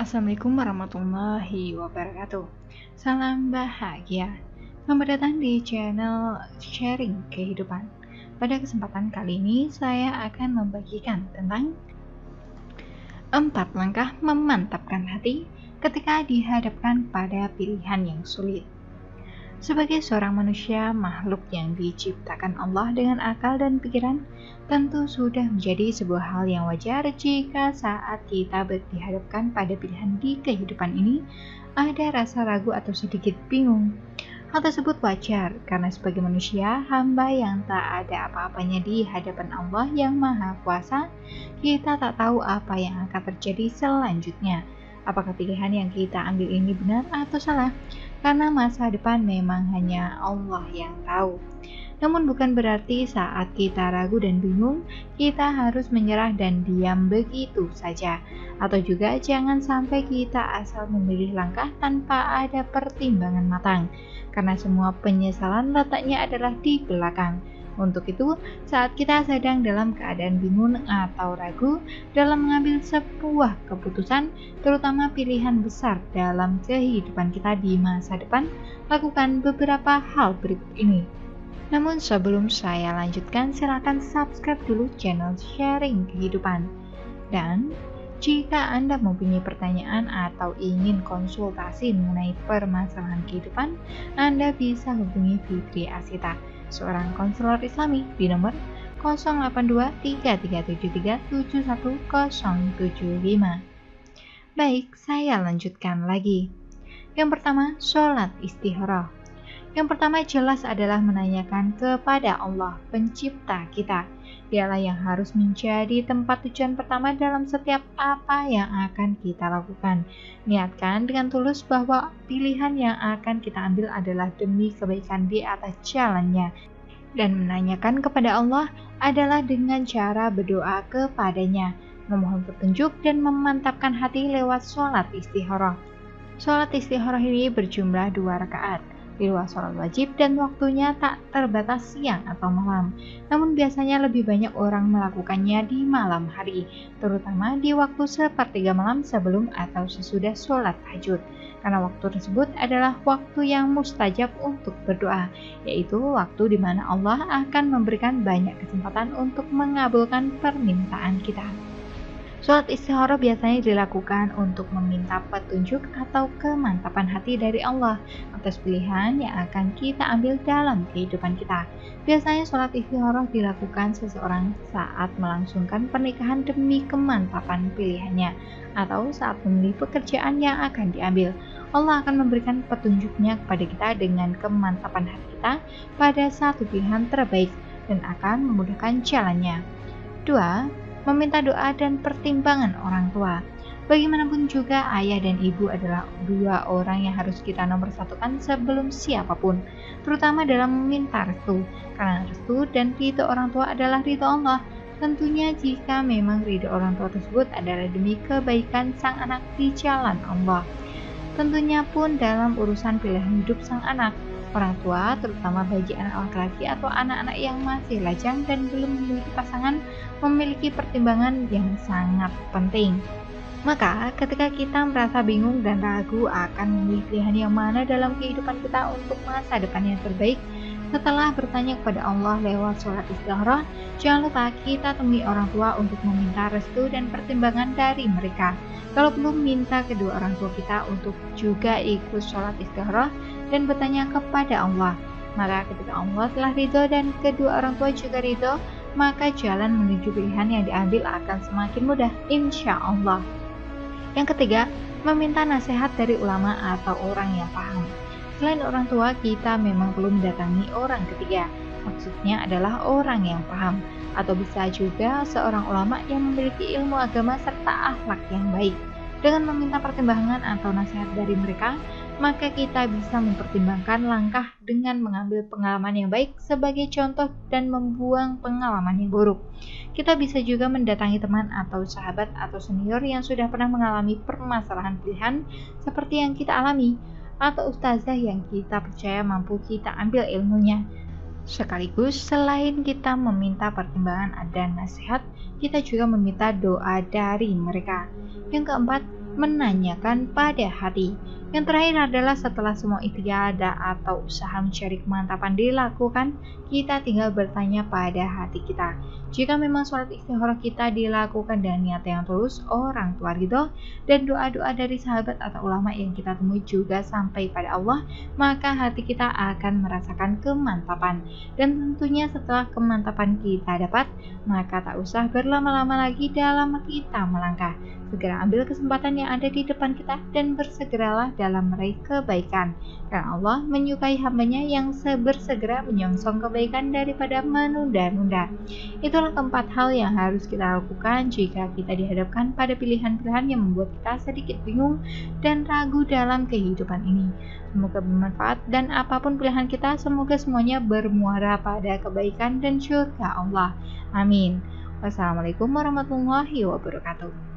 Assalamualaikum warahmatullahi wabarakatuh. Salam bahagia. Selamat datang di channel Sharing Kehidupan. Pada kesempatan kali ini saya akan membagikan tentang 4 langkah memantapkan hati ketika dihadapkan pada pilihan yang sulit. Sebagai seorang manusia, makhluk yang diciptakan Allah dengan akal dan pikiran, tentu sudah menjadi sebuah hal yang wajar jika saat kita dihadapkan pada pilihan di kehidupan ini, ada rasa ragu atau sedikit bingung. Hal tersebut wajar, karena sebagai manusia, hamba yang tak ada apa-apanya di hadapan Allah yang Maha Kuasa, kita tak tahu apa yang akan terjadi selanjutnya. Apakah pilihan yang kita ambil ini benar atau salah? Karena masa depan memang hanya Allah yang tahu. Namun bukan berarti saat kita ragu dan bingung, kita harus menyerah dan diam begitu saja. Atau juga jangan sampai kita asal memilih langkah tanpa ada pertimbangan matang. Karena semua penyesalan letaknya adalah di belakang. Untuk itu, saat kita sedang dalam keadaan bingung atau ragu dalam mengambil sebuah keputusan, terutama pilihan besar dalam kehidupan kita di masa depan, lakukan beberapa hal berikut ini. Namun sebelum saya lanjutkan, silakan subscribe dulu channel Sharing Kehidupan. Dan jika Anda mempunyai pertanyaan atau ingin konsultasi mengenai permasalahan kehidupan, Anda bisa hubungi Fitri Asita, seorang konselor Islami, di nomor 0823-373-71075. Baik, saya lanjutkan lagi. Yang pertama, sholat istikharah. Yang pertama jelas adalah menanyakan kepada Allah, pencipta kita. Dialah yang harus menjadi tempat tujuan pertama dalam setiap apa yang akan kita lakukan. Niatkan dengan tulus bahwa pilihan yang akan kita ambil adalah demi kebaikan di atas jalannya. Dan menanyakan kepada Allah adalah dengan cara berdoa kepadanya, memohon petunjuk dan memantapkan hati lewat sholat istikharah. Sholat istikharah ini berjumlah 2 rakaat. Di luar sholat wajib dan waktunya tak terbatas siang atau malam. Namun biasanya lebih banyak orang melakukannya di malam hari, terutama di waktu sepertiga malam sebelum atau sesudah sholat tahajud. Karena waktu tersebut adalah waktu yang mustajab untuk berdoa, yaitu waktu di mana Allah akan memberikan banyak kesempatan untuk mengabulkan permintaan kita. Sholat istikharah biasanya dilakukan untuk meminta petunjuk atau kemantapan hati dari Allah atas pilihan yang akan kita ambil dalam kehidupan kita. Biasanya sholat istikharah dilakukan seseorang saat melangsungkan pernikahan demi kemantapan pilihannya, atau saat memilih pekerjaan yang akan diambil. Allah akan memberikan petunjuknya kepada kita dengan kemantapan hati kita pada satu pilihan terbaik dan akan memudahkan jalannya. 2. Meminta doa dan pertimbangan orang tua. Bagaimanapun juga, ayah dan ibu adalah 2 orang yang harus kita nomorsatukan sebelum siapapun, terutama dalam meminta restu, karena restu dan ridho orang tua adalah ridho Allah. Tentunya jika memang ridho orang tua tersebut adalah demi kebaikan sang anak di jalan Allah. Tentunya pun dalam urusan pilihan hidup sang anak, orang tua, terutama bagi anak laki-laki atau anak-anak yang masih lajang dan belum memiliki pasangan, memiliki pertimbangan yang sangat penting. Maka, ketika kita merasa bingung dan ragu akan memilih pilihan yang mana dalam kehidupan kita untuk masa depan yang terbaik, setelah bertanya kepada Allah lewat sholat istikharah, jangan lupa kita temui orang tua untuk meminta restu dan pertimbangan dari mereka. Kalau belum, minta kedua orang tua kita untuk juga ikut sholat istikharah dan bertanya kepada Allah. Maka ketika Allah telah ridho dan kedua orang tua juga ridho, maka jalan menuju pilihan yang diambil akan semakin mudah, insya Allah. Yang ketiga, meminta nasihat dari ulama atau orang yang paham. Selain orang tua, kita memang perlu mendatangi orang ketiga. Maksudnya adalah orang yang paham, atau bisa juga seorang ulama yang memiliki ilmu agama serta akhlak yang baik. Dengan meminta pertimbangan atau nasihat dari mereka, maka kita bisa mempertimbangkan langkah dengan mengambil pengalaman yang baik sebagai contoh dan membuang pengalaman yang buruk. Kita bisa juga mendatangi teman atau sahabat atau senior yang sudah pernah mengalami permasalahan pilihan seperti yang kita alami, atau ustazah yang kita percaya mampu kita ambil ilmunya. Sekaligus selain kita meminta pertimbangan dan nasihat, kita juga meminta doa dari mereka. Yang keempat, menanyakan pada hati. Yang terakhir adalah setelah semua ikhtiar atau usaha mencari kemantapan dilakukan, kita tinggal bertanya pada hati kita. Jika memang sholat istikharah kita dilakukan dengan niat yang tulus, orang tua ridho, dan doa-doa dari sahabat atau ulama yang kita temui juga sampai pada Allah, maka hati kita akan merasakan kemantapan. Dan tentunya setelah kemantapan kita dapat, maka tak usah berlama-lama lagi dalam kita melangkah. Segera ambil kesempatan yang ada di depan kita dan bersegeralah dalam meraih kebaikan. Karena Allah menyukai hambanya yang bersegera menyongsong kebaikan daripada menunda-nunda. Itulah keempat hal yang harus kita lakukan jika kita dihadapkan pada pilihan-pilihan yang membuat kita sedikit bingung dan ragu dalam kehidupan ini. Semoga bermanfaat dan apapun pilihan kita, semoga semuanya bermuara pada kebaikan dan syurga Allah. Amin. Wassalamualaikum warahmatullahi wabarakatuh.